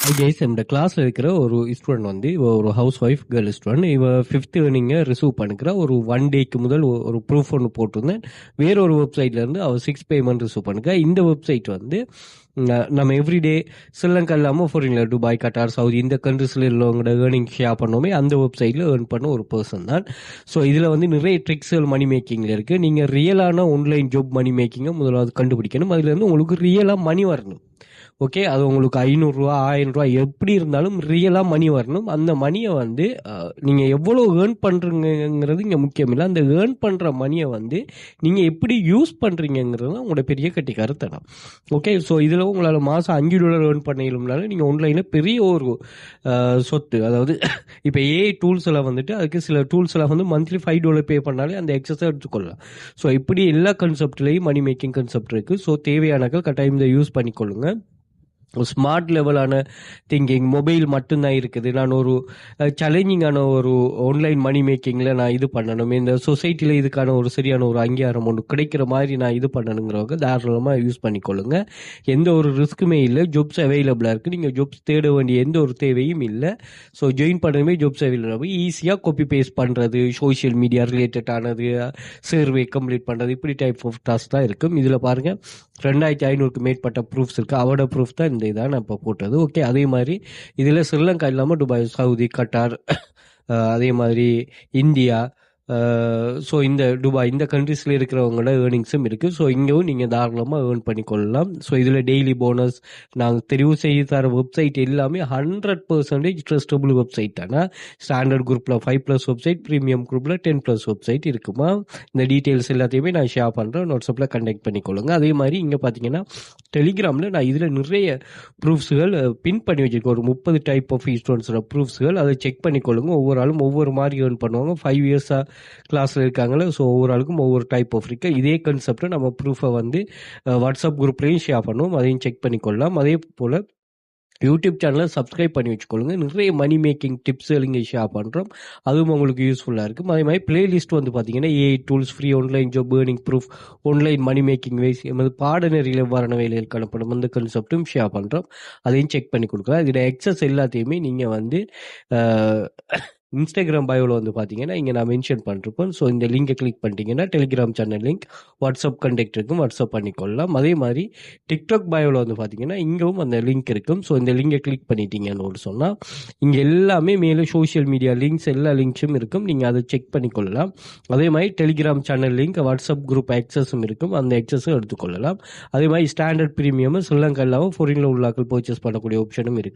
Hi guys, இந்த கிளாஸ்ல இருக்கிற ஒரு ஸ்டூடெண்ட் வந்து ஒரு ஹவுஸ் ஒய்ஃப் கேர்ள் ஸ்டூடெண்ட். இவ 5th ஏர்னிங்கை ரிசீவ் பண்ணிக்கிறா. ஒரு 1 டேக்கு முதல் ஒரு ப்ரூஃப் ஒன்று போட்டிருந்தேன். வேறொரு வெப்சைட்ல இருந்து அவள் 6 பேமெண்ட் ரிசீவ் பண்ணிக்கிறா. இந்த வெப்சைட் வந்து நம்ம எவ்ரிடே ஸ்ரீலங்கா இல்லாமல் ஃபாரின்ல துபாய், கட்டார், சவுதி இந்த கண்ட்ரிஸில் உள்ளவங்களோட ஏர்னிங் ஷேர் பண்ணோமே அந்த வெப்சைட்டில் ஏர்ன் பண்ண ஒரு பர்சன் தான். ஸோ இதில் வந்து நிறைய ட்ரிக்ஸ்கள் மணி மேக்கிங்கில் இருக்குது. நீங்கள் ரியலான ஆன்லைன் ஜாப் மணி மேக்கிங்கை முதலாவது கண்டுபிடிக்கணும். அதுலேருந்து உங்களுக்கு ரியலாக மணி வரணும். ஓகே, அது உங்களுக்கு 500 1000 எப்படி இருந்தாலும் ரியலாக மணி வரணும். அந்த மணியை வந்து நீங்கள் எவ்வளோ ஏர்ன் பண்ணுறீங்கிறது இங்கே முக்கியம் இல்லை. அந்த ஏர்ன் பண்ணுற மணியை வந்து நீங்கள் எப்படி யூஸ் பண்ணுறீங்கிறது தான் உங்களோட பெரிய கருத்தனம். ஓகே, ஸோ இதில் உங்களால் மாதம் $5 ஏர்ன் பண்ணிடணும்னாலும் நீங்கள் ஆன்லைனில் பெரிய ஒரு சொத்து. அதாவது இப்போ ஏஐ டூல்ஸ் எல்லாம் வந்துட்டு அதுக்கு சில டூல்ஸ் எல்லாம் வந்து மந்த்லி $5 பே பண்ணாலே அந்த எக்ஸஸை எடுத்துக்கொள்ளலாம். ஸோ இப்படி எல்லா கன்செப்ட்லேயும் மணி மேக்கிங் கன்செப்ட் இருக்குது. ஸோ தேவையானக்கள் கட்டாயம் இதை யூஸ் பண்ணிக்கொள்ளுங்க. ஸ்மார்ட் லெவலான திங்கிங் மொபைல் மட்டும்தான் இருக்குது. நான் ஒரு சேலஞ்சிங்கான ஒரு ஆன்லைன் மணி மேக்கிங்கில் நான் இது பண்ணணும், இந்த சொசைட்டியில் இதுக்கான ஒரு சரியான ஒரு அங்கீகாரம் ஒன்று கிடைக்கிற மாதிரி நான் இது பண்ணணுங்கிறவங்க தாராளமாக யூஸ் பண்ணிக்கொள்ளுங்க. எந்த ஒரு ரிஸ்க்குமே இல்லை. ஜாப்ஸ் அவைலபிளாக இருக்குது. நீங்கள் ஜாப்ஸ் தேட வேண்டிய எந்த ஒரு தேவையும் இல்லை. ஸோ ஜாயின் பண்ணவே ஜாப்ஸ் அவைலபிள். ஈஸியாக காப்பி பேஸ்ட் பண்ணுறது, சோஷியல் மீடியா ரிலேட்டடானது, சர்வே கம்ப்ளீட் பண்ணுறது, இப்படி டைப் ஆஃப் டாஸ்க் தான் இருக்கும். இதில் பாருங்கள் 2500க்கு மேற்பட்ட ப்ரூஃப்ஸ் இருக்குது. அவரோட ப்ரூஃப் தான் இந்த இதான் நான் இப்போ போட்டது. ஓகே, அதே மாதிரி இதில் ஸ்ரீலங்கா இல்லாமல் துபாய், சவுதி, கட்டார், அதே மாதிரி இந்தியா, ஸோ இந்த துபாய் இந்த கண்ட்ரீஸில் இருக்கிறவங்களோட ஏர்னிங்ஸும் இருக்குது. ஸோ இங்கேயும் நீங்கள் தாராளமாக ஏர்ன் பண்ணிக்கொள்ளலாம். ஸோ இதில் டெய்லி போனஸ் நாங்கள் தெரிவு செய்து தர வெப்சைட் எல்லாமே 100% ட்ரஸ்டபுள் வெப்சைட் தானே. ஸ்டாண்டர்ட் குரூப்பில் 5+ வெப்சைட், ப்ரீமியம் குரூப்பில் 10+ வெப்சைட் இருக்குமா. இந்த டீட்டெயில்ஸ் எல்லாத்தையுமே நான் ஷேர் பண்ணுறேன். வாட்ஸ்அப்பில் கண்டெக்ட் பண்ணிக்கொள்ளுங்க. அதே மாதிரி இங்கே பார்த்தீங்கன்னா டெலிகிராமில் நான் இதில் நிறைய ப்ரூஃப்ஸுகள் பின் பண்ணி வச்சுருக்கேன். ஒரு 30 டைப் ஆஃப் ஸ்டூடெண்ட்ஸோட ப்ரூஃப்ஸுகள். அதை செக் பண்ணிக்கொள்ளுங்க. ஒவ்வொரு ஆளும் ஒவ்வொரு மாதிரி ஏர்ன் பண்ணுவாங்க. 5 இயர்ஸாக கிளாஸில் இருக்காங்களே. ஸோ ஒவ்வொரு ஆளுக்கும் ஒவ்வொரு டைப் ஆஃப் இருக்குது. இதே கான்செப்டை நம்ம ப்ரூஃபை வந்து வாட்ஸ்அப் குரூப்லேயும் ஷேர் பண்ணுவோம். அதையும் செக் பண்ணிக்கொள்ளலாம். அதே போல் யூடியூப் சேனலை சப்ஸ்கிரைப் பண்ணி வச்சுக்கொள்ளுங்க. நிறைய மணி மேக்கிங் டிப்ஸுகள் இங்கே ஷேர் பண்ணுறோம். அதுவும் உங்களுக்கு யூஸ்ஃபுல்லாக இருக்கும். அதே மாதிரி பிளேலிஸ்ட் வந்து பார்த்தீங்கன்னா AI tools, free online job, earning proof, online money making ways, எமது பாடநெறியில் வரண வேலையில் காணப்படும் அந்த கன்செப்டும் ஷேர் பண்ணுறோம். அதையும் செக் பண்ணி கொடுக்கலாம். இதோட எக்ஸஸ் எல்லாத்தையுமே நீங்கள் வந்து இன்ஸ்டாகிராம் பயோவில் வந்து பார்த்தீங்கன்னா இங்கே நான் மென்ஷன் பண்ணிருப்பேன். ஸோ இந்த லிங்கை கிளிக் பண்ணிட்டீங்கன்னா Telegram channel link, WhatsApp contact இருக்கும், வாட்ஸ்அப் பண்ணிக்கொள்ளலாம். அதே மாதிரி டிக்டாக் பயோவில் வந்து பார்த்தீங்கன்னா இங்கவும் அந்த லிங்க் இருக்கும். ஸோ இந்த லிங்கை கிளிக் பண்ணிட்டீங்கன்னு சொன்னால் இங்கே எல்லாமே மேலே சோஷியல் மீடியா லிங்க்ஸ் எல்லா லிங்க்ஸும் இருக்கும். நீங்கள் அதை செக் பண்ணிக்கொள்ளலாம். அதே மாதிரி Telegram channel link, WhatsApp group ஆக்சஸும் இருக்கும். அந்த ஆக்சஸும் எடுத்துக்கொள்ளலாம். அதே மாதிரி ஸ்டாண்டர்ட் ப்ரீமியம் ஸ்ரீலங்கா இல்லாமல் ஃபாரினில் உள்ளாக்கள் பர்ச்சேஸ் பண்ணக்கூடிய ஆப்ஷனும் இருக்குது.